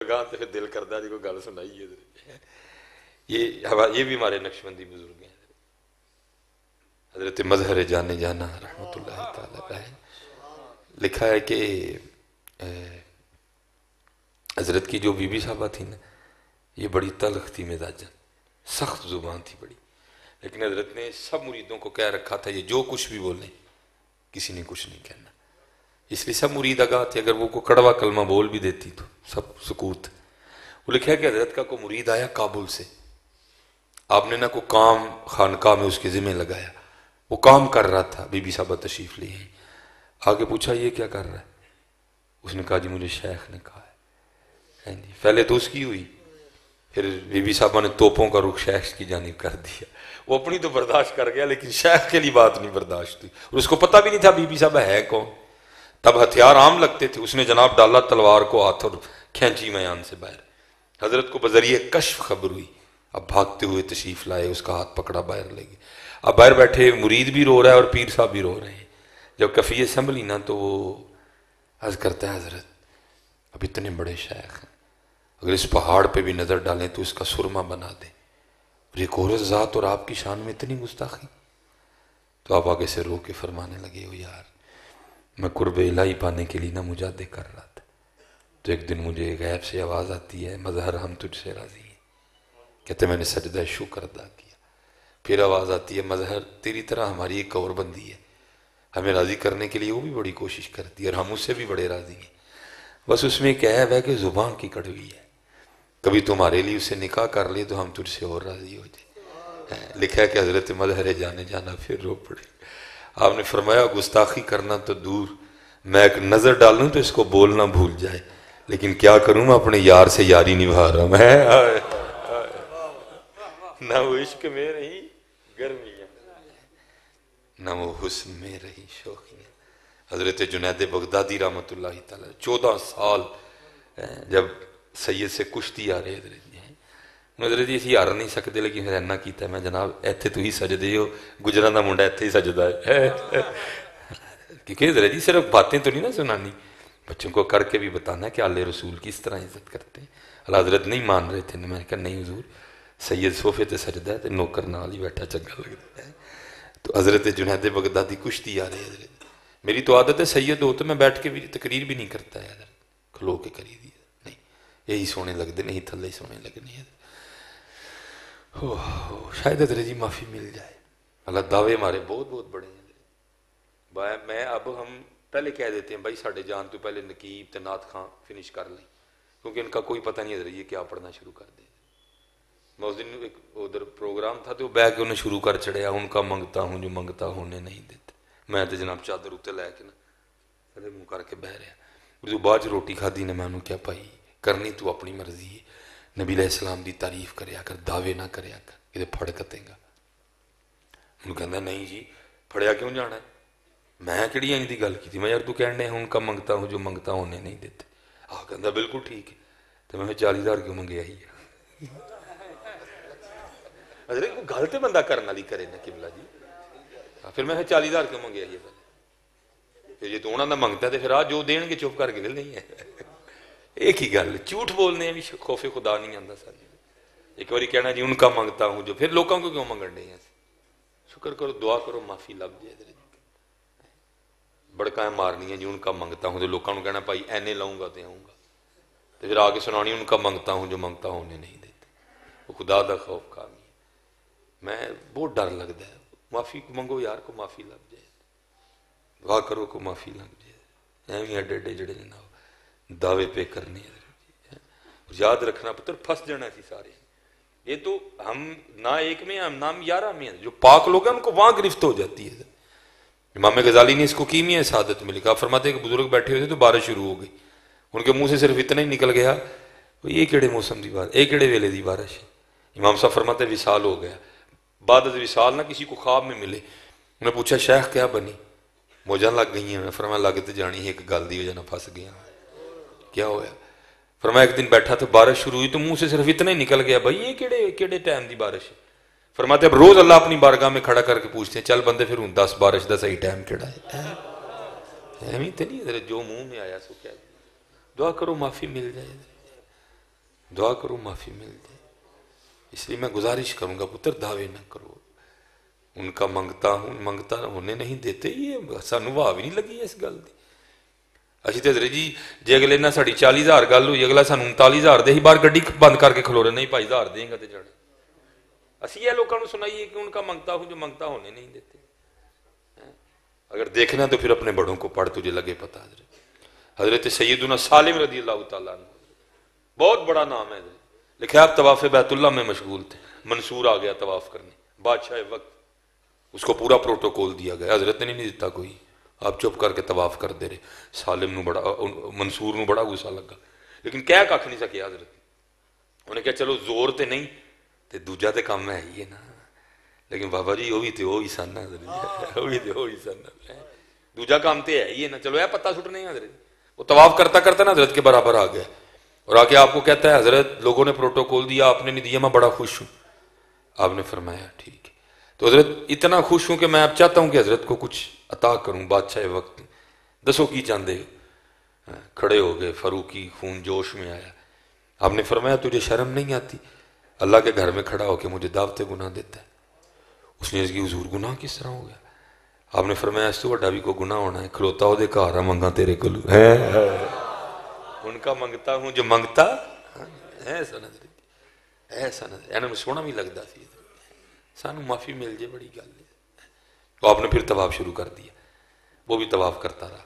گاہ تو پھر دل کرتا جی کوئی گل سنائیے. یہ بھی ہمارے نقشبندی بزرگ ہیں. حضرت مظہر جانے جانا رحمۃ اللہ تعالی علیہ لکھا ہے کہ حضرت کی جو بی بی صاحبہ تھی نا یہ بڑی تلخ تھی مزاجن، سخت زبان تھی بڑی، لیکن حضرت نے سب مریدوں کو کہہ رکھا تھا یہ جو کچھ بھی بولیں کسی نے کچھ نہیں کہنا. اس لیے سب مرید آگاہ تھے، اگر وہ کو کڑوا کلمہ بول بھی دیتی تو سب سکوت. وہ لکھا ہے کہ حضرت کا کوئی مرید آیا کابل سے، آپ نے نہ کوئی کام خانقاہ میں اس کے ذمہ لگایا، وہ کام کر رہا تھا، بی بی صاحبہ تشریف لی ہیں. آگے پوچھا یہ کیا کر رہا ہے؟ اس نے کہا جی مجھے شیخ نے کہا ہے. پہلے تو اس کی ہوئی، پھر بی بی صاحبہ نے توپوں کا رخ شیخ کی جانب کر دیا. وہ اپنی تو برداشت کر گیا لیکن شیخ کے لیے بات نہیں برداشت ہوئی، اور اس کو پتہ بھی نہیں تھا بی بی صاحبہ ہے کون. تب ہتھیار عام لگتے تھے، اس نے جناب ڈالا تلوار کو ہاتھ اور کھینچی میان سے باہر. حضرت کو بذریعہ کشف خبر ہوئی، اب بھاگتے ہوئے تشریف لائے، اس کا ہاتھ پکڑا باہر لے گئے. اب باہر بیٹھے مرید بھی رو رہا ہے اور پیر صاحب بھی رو رہے ہیں. جب کفیہ سنبھلی نا تو وہ عرض کرتا ہے حضرت اب اتنے بڑے شیخ ہیں، اگر اس پہاڑ پہ بھی نظر ڈالیں تو اس کا سرما بنا دیں، اور ایک عورت ذات اور آپ کی شان میں اتنی گستاخی. تو آپ آگے سے رو کے فرمانے لگے ہو یار میں قرب الہی پانے کے لیے نہ مجاہدے کر رہا تھا، تو ایک دن مجھے غیب سے آواز آتی ہے مظہر ہم تجھ سے راضی ہیں. کہتے میں نے سجدہ شکر ادا کیا. پھر آواز آتی ہے مظہر تیری طرح ہماری ایک اور بندی ہے، ہمیں راضی کرنے کے لیے وہ بھی بڑی کوشش کرتی ہے اور ہم اس سے بھی بڑے راضی ہیں، بس اس میں ایک عیب ہے کہ زبان کی کڑوی ہے، کبھی تمہارے لیے اسے نکاح کر لے تو ہم تجھ سے اور راضی ہو جائیں. لکھا ہے کہ حضرت مظہر جانے جانا پھر رو پڑے. آپ نے فرمایا گستاخی کرنا تو دور، میں ایک نظر ڈالوں تو اس کو بولنا بھول جائے، لیکن کیا کروں میں اپنے یار سے یاری نبھا رہا ہوں. میں نہ وہ عشق میں رہی گرمیاں، نہ وہ حسن میں رہی شوخیاں. حضرت جنید بغدادی رحمۃ اللہ تعالی 14 سال جب سید سے کشتی آ رہے حضرت جی اسی ہار نہیں سکتے، لیکن پھر اینا کیتا ہے میں جناب ایتھے تو ہی سجدے ہو، گجراں دا منڈا ایتھے ہی سجدہ ہے. کیونکہ حضرت جی صرف باتیں تو نہیں نا سنانی، بچوں کو کر کے بھی بتانا کہ آل رسول کس طرح عزت کرتے ہیں. اللہ حضرت نہیں مان رہے تھے، میں نے کہا نہیں حضور سید صوفے تے سجدہ ہے تے نوکر نال ہی بیٹھا چنگا لگتا ہے. تو حضرت جنید بغدادی کشتی آ رہے ہیں. حضرت میری تو عادت ہے سید ہو تو میں بیٹھ کے بھی تقریر بھی نہیں کرتا ہے، حضرت کھلو کے کری دی نہیں، یہی سونے لگتے نہیں تھلے سونے لگنے. شاید حضرت جی معافی مل جائے. اللہ دعوے ہمارے بہت بہت بڑے ہیں. میں اب ہم پہلے کہہ دیتے ہیں بھائی ساڑھے جان تو پہلے نقیب تے نعت خاں فنش کر لیں، کیونکہ ان کا کوئی پتہ نہیں حضرت یہ کیا پڑھنا شروع کر دے. میں اس دن ایک ادھر پروگرام تھا تو بیٹھ کے انہیں شروع کر چڑھیا ان کا منگتا ہوں جو منگتا ہونے نہیں دیتے. میں تو جناب چادر اتنے لے کے نا پہلے منہ کر کے بہ رہا. جو بعد روٹی کھادی نے میں انہوں کیا پائی کرنی تو اپنی مرضی ہے، نبی علیہ السلام دی تعریف کریا کر، دعوے نہ کریا کر، یہ پھڑ کتیں گا. انہوں کہنا نہیں جی پھڑیا کیوں جانا ہے، میں کہڑی انج دی گل کی تھی، میں یار تو کہنے ان کا منگتا ہوں جو منگتا ہونے نہیں دیتے. کہتا بالکل ٹھیک ہے. تو میں 40,000 کیوں منگیا ہی ہے. گل تو بندہ کرنے والی کرے نا قبلہ جی. پھر میں 40,000 کیوں منگیا ہی ہے. پھر یہ تو انہوں نے منگتا ہے تو پھر آج جو دین گے چپ کر کے نہیں ہے. ایک ہی گل جھوٹ بولنے بھی خوف خدا نہیں آتا سر. ایک باری کہنا جی ان کا منگتا ہوں جو، پھر لوگوں کو کیوں منگن دے ہیں. شکر کرو دعا کرو معافی لب جائے. بڑکائیں مارنی ہیں جی ان کا منگتا ہوں تو لوگوں کو کہنا بھائی اینے لاؤں گا تو آؤں گا، تو پھر آگے سنانی ان کا منگتا ہوں جو منگتا ہوں انہیں نہیں دیتے. وہ خدا دا خوف کامی ہے. میں بہت ڈر لگتا ہے. معافی منگو یار کو معافی لگ جائے، دعا کرو کو معافی لگ جائے. ایویں ایڈے ایڈے جڑے نہ دعوے پہ کرنے. یاد رکھنا پتر پھنس جانا سی سارے. یہ تو ہم نہ ایک میں ہم نام 11 میں ہیں. جو پاک لوگ ہیں ان کو وہاں گرفت ہو جاتی ہے. امام غزالی نے اس کو کیمیا سعادت میں لکھا، فرماتے ہیں کہ بزرگ بیٹھے ہوئے تھے تو بارش شروع ہو گئی، ان کے منہ سے صرف اتنا ہی نکل گیا یہ کیڑے موسم دی بارش، یہ کیڑے ویلے دی بارش. امام صاحب فرماتے ہیں وصال ہو گیا. بعد از وصال نہ کسی کو خواب میں ملے. انہوں نے پوچھا شیخ کیا بنی، موجاں لگ گئی ہیں. فرمایا لگ تو جانی ہے، ایک گل دی وجہ نہ پھنس گیا. کیا ہوا؟ فرمایا ایک دن بیٹھا تو بارش شروع ہوئی تو منہ سے صرف اتنا ہی نکل گیا بھائی یہ کیڑے ٹائم دی بارش ہے. فرماتے اب روز اللہ اپنی بارگاہ میں کھڑا کر کے پوچھتے ہیں چل بندے پھر 10 بارش دا صحیح ٹائم کیڑا ہے. ایویں تو نہیں جو منہ میں آیا سو کیا. دعا کرو معافی مل جائے. دعا کرو معافی مل جائے. اس لیے میں گزارش کروں گا پتر دعوے نہ کرو. ان کا منگتا ہونے نہیں دیتے. یہ سانو واہ بھی نہیں لگی اس گل دی. اسی تو حضرت جی اگلے نہ ساڑی 40,000 گل ہوئی, اگلا سانو 39,000 دے ہی باہر گڈی بند کر کے کھلو رہے, نہیں بھائی 1000 دیں گا تو جڑے. اسی یہ لوگوں کو سنائیے کہ ان کا منگتا ہوں جو منگتا ہونے نہیں دیتے. اگر دیکھنا تو پھر اپنے بڑوں کو پڑھ, تجھے لگے پتا. حضرت سیدنا سالم رضی اللہ تعالیٰ عنہ, بہت بڑا نام ہے. لکھا آپ طواف بیت اللہ میں مشغول تھے, منصور آ گیا طواف کرنے, بادشاہ وقت, اس کو پورا پروٹوکول دیا گیا. حضرت نے نہیں دیتا کوئی, آپ چپ کر کے طواف کر دے رہے. سالم نو بڑا, منصور نو بڑا غصہ لگا, لیکن کہہ کھ نہیں سکے حضرت. انہیں کہا چلو زور تے نہیں تے دوجا تے کام ہے ہی ہے نا, لیکن بابا جی وہ بھی تے وہی سن, وہ بھی تے وہی سن, دوجا کام تے ہے ہی ہے نا, چلو یہ پتہ سٹنے ہیں. حضرت وہ طواف کرتا کرتا نا حضرت کے برابر آ گیا اور آ کے آپ کو کہتا ہے حضرت لوگوں نے پروٹوکول دیا, آپ نے نہیں دیا, میں بڑا خوش ہوں. آپ نے فرمایا ٹھیک ہے. تو حضرت اتنا خوش ہوں کہ میں اب چاہتا ہوں کہ حضرت کو کچھ عطا کروں. بادشاہ وقت دسو کی چاندے ہو. کھڑے ہو گئے, فاروقی خون جوش میں آیا. آپ نے فرمایا تجھے شرم نہیں آتی اللہ کے گھر میں کھڑا ہو کے مجھے دعوت گناہ دیتا ہے؟ اس نے اس کی حضور گناہ کس طرح ہو گیا؟ آپ نے فرمایا اس تو وڈا بھی کوئی گناہ ہونا ہے, کھلوتا ہو دے گھر منگا تیرے کولو ہے. ان کا منگتا ہوں جو منگتا ایسا نظر, ایسا نظر انہوں سونا بھی لگتا سی. سانو معافی مل جائے بڑی گل ہے. تو آپ نے پھر طواف شروع کر دیا, وہ بھی طواف کرتا رہا.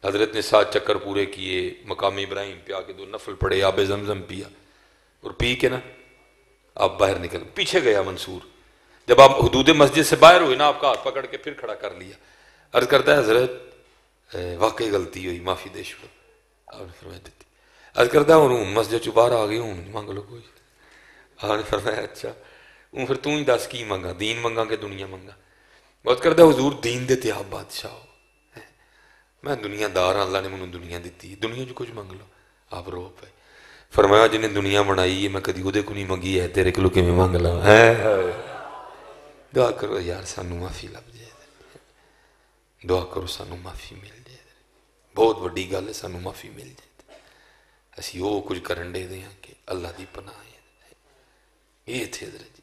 حضرت نے 7 چکر پورے کیے, مقام ابراہیم پہ آ کے 2 نفل پڑے, آب زمزم پیا, اور پی کے نا آپ باہر نکل. پیچھے گیا منصور, جب آپ حدود مسجد سے باہر ہوئے نا آپ کا ہاتھ پکڑ کے پھر کھڑا کر لیا. عرض کرتا ہے حضرت واقعی غلطی ہوئی, معافی دے چھوڑو. آپ نے فرمایا دیتی. عرض کرتا ہے ہوں مسجد چ باہر آ گئی ہوں مانگ لو کوئی. آپ نے فرمایا اچھا ہوں پھر تو ہی دس کی منگا, دین منگا کہ دنیا منگا؟ بہت کرتا ہے حضور دین دے تے آپ بادشاہ ہو, میں دنیا دار ہاں, اللہ نے مجھے دنیا دیتی, دنیا جو کچھ منگ لو. آپ رو پے. فرمایا جنہیں دنیا بنائی ہے میں کدی وہ کو نہیں منگی ہے, تیرے کو کیویں منگ لا. دعا کرو یار سانو معافی لب جائے, دعا کرو سانو معافی مل جائے. بہت وڈی گل ہے سانو معافی مل جائے. اسی وہ کچھ کرن دے دیں کہ اللہ دی پناہ ہے. یہ تھے حضرت جی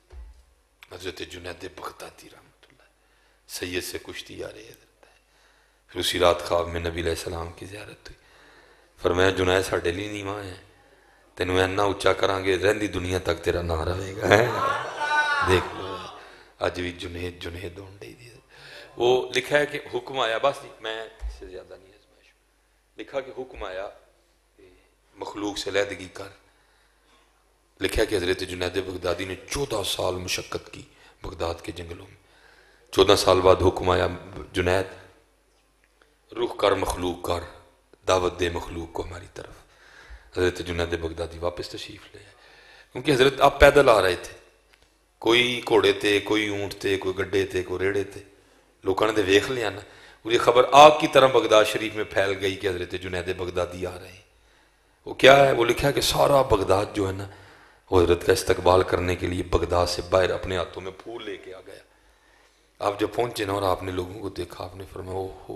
حضرت جنید بغدادی رحمۃ اللہ, سید سے کشتی آ رہی ہے. پھر اسی رات خواب میں نبی علیہ السلام کی زیارت ہوئی. فرمایا جنید ساڈے لیے نیواں ہے, تینوں اینا اچا کران گے رہندی دنیا تک تیرا نام رہے گا. دیکھ لو اج بھی جنید جنید ہون ڈی دی. وہ لکھا ہے کہ حکم آیا, بس جی میں اس سے زیادہ نہیں آزمائش, لکھا کہ حکم آیا مخلوق سے علیحدگی کر. لکھا کہ حضرت جنید بغدادی نے 14 سال مشقت کی بغداد کے جنگلوں میں. 14 سال بعد حکم آیا جنید رخ کر مخلوق کر, دعوت دے مخلوق کو ہماری طرف. حضرت جنید بغدادی واپس تشریف لے آئے, کیونکہ حضرت آپ پیدل آ رہے تھے. کوئی گھوڑے تھے, کوئی اونٹ تھے, کوئی گڈے تھے, کوئی ریڑے تھے. لوگوں نے تو ویکھ لیا نا, مجھے خبر آگ کی طرح بغداد شریف میں پھیل گئی کہ حضرت جنید بغدادی آ رہے ہیں. وہ کیا ہے, وہ لکھا ہے کہ سارا بغداد جو ہے نا وہ حضرت کا استقبال کرنے کے لیے بغداد سے باہر اپنے ہاتھوں میں پھول لے کے آ گیا. آپ جب پہنچے نا اور آپ نے لوگوں کو دیکھا, آپ نے فرمایا او ہو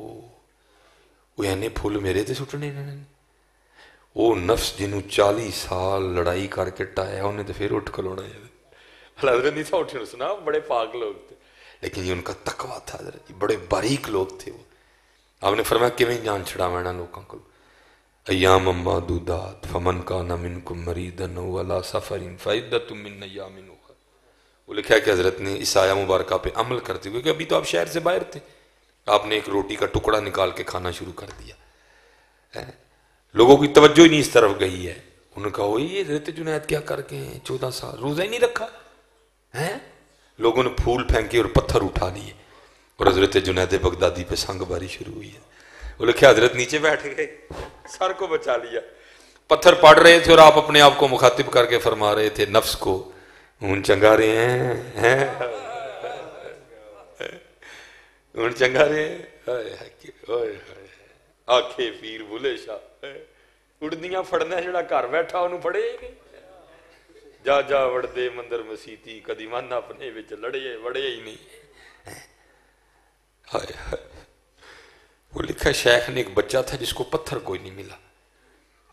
وہ اینے پھول میرے تے سٹنے نے. وہ نفس جنہوں 40 سال لڑائی کر کے ٹایا انہیں تو پھر اٹھ کھلونا ہے. حضرت نہیں تھا اٹھنے سنا, بڑے پاک لوگ تھے, لیکن یہ ان کا تقویٰ تھا حضرت, بڑے باریک لوگ تھے وہ. آپ نے فرمایا کیویں جان چھڑاونا لوگوں کو. ایام معدودات فمن کان منکم مریضا او علی سفر فعدۃ من ایام اخر. وہ لکھا ہے کہ حضرت نے اس آیہ مبارکہ پہ عمل کرتے ہوئے, کہ ابھی تو آپ شہر سے باہر تھے, آپ نے ایک روٹی کا ٹکڑا نکال کے کھانا شروع کر دیا. لوگوں کی توجہ ہی نہیں اس طرف گئی ہے. انہوں نے کہا وہی حضرت جنید کیا کر کے 14 سال روزہ ہی نہیں رکھا ہے. لوگوں نے پھول پھینکے اور پتھر اٹھا لیے اور حضرت جنید بغدادی پہ سنگ باری شروع ہوئی ہے. وہ لکھا حضرت نیچے بیٹھ گئے, سر کو بچا لیا. پتھر پڑ رہے تھے اور آپ اپنے آپ کو مخاطب کر کے فرما رہے تھے نفس کو اون چنگا رہے ہیں, اون چنگا رہے ہیں. آکھے پیر بھولے شاہ اڑدیاں پھڑنا جڑا گھر بیٹھا انہوں پڑے ہی نہیں. جا جا وڑدے مندر مسیتی کدی من اپنے وچ لڑے وڑے ہی نہیں. وہ لکھا شیخ نے ایک بچہ تھا جس کو پتھر کوئی نہیں ملا,